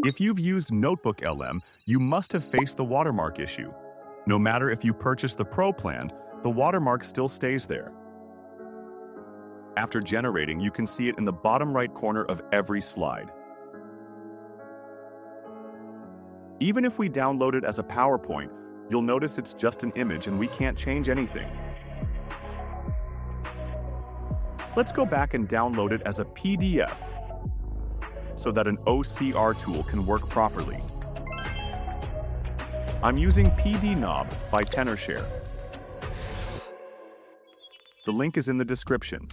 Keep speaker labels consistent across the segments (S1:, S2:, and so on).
S1: If you've used NotebookLM, you must have faced the watermark issue. No matter if you purchase the Pro plan, the watermark still stays there. After generating, you can see it in the bottom right corner of every slide. Even if we download it as a PowerPoint, you'll notice it's just an image and we can't change anything. Let's go back and download it as a PDF so that an OCR tool can work properly. I'm using PDNob by Tenorshare. The link is in the description.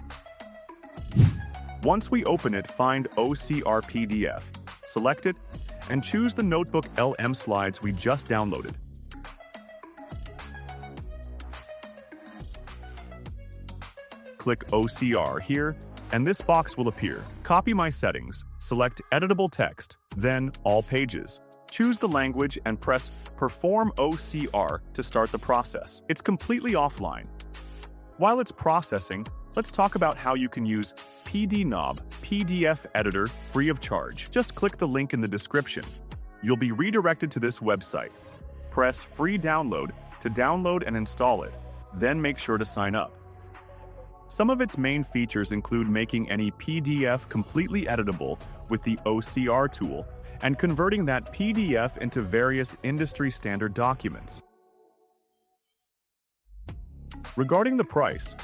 S1: Once we open it, find OCR PDF, select it, and choose the NotebookLM slides we just downloaded. Click OCR here, and this box will appear. Copy my settings, select Editable Text, then All Pages. Choose the language and press Perform OCR to start the process. It's completely offline. While it's processing, let's talk about how you can use PDNob PDF editor free of charge. Just click the link in the description. You'll be redirected to this website. Press Free Download to download and install it, then make sure to sign up. Some of its main features include making any PDF completely editable with the OCR tool and converting that PDF into various industry standard documents. Regarding the price,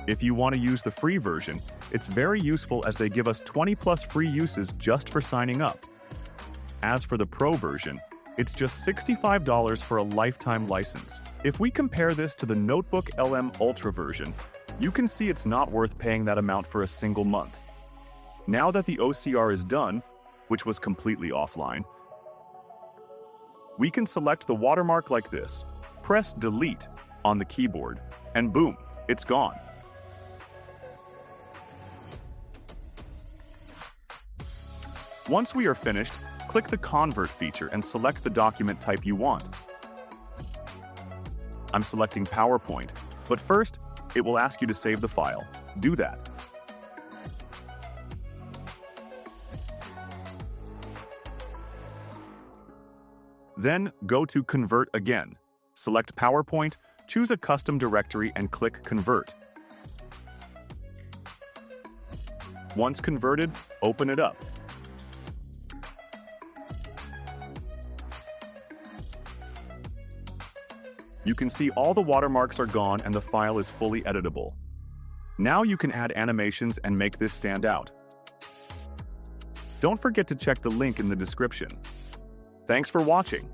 S1: if you want to use the free version, it's very useful as they give us 20+ free uses just for signing up. As for the Pro version, it's just $65 for a lifetime license. If we compare this to the NotebookLM Ultra version, you can see it's not worth paying that amount for a single month. Now that the OCR is done, which was completely offline, we can select the watermark like this, press Delete on the keyboard, and boom, it's gone. Once we are finished, click the Convert feature and select the document type you want. I'm selecting PowerPoint, but first, it will ask you to save the file. Do that. Then go to Convert again. Select PowerPoint, choose a custom directory and click Convert. Once converted, open it up. You can see all the watermarks are gone and the file is fully editable. Now you can add animations and make this stand out. Don't forget to check the link in the description. Thanks for watching.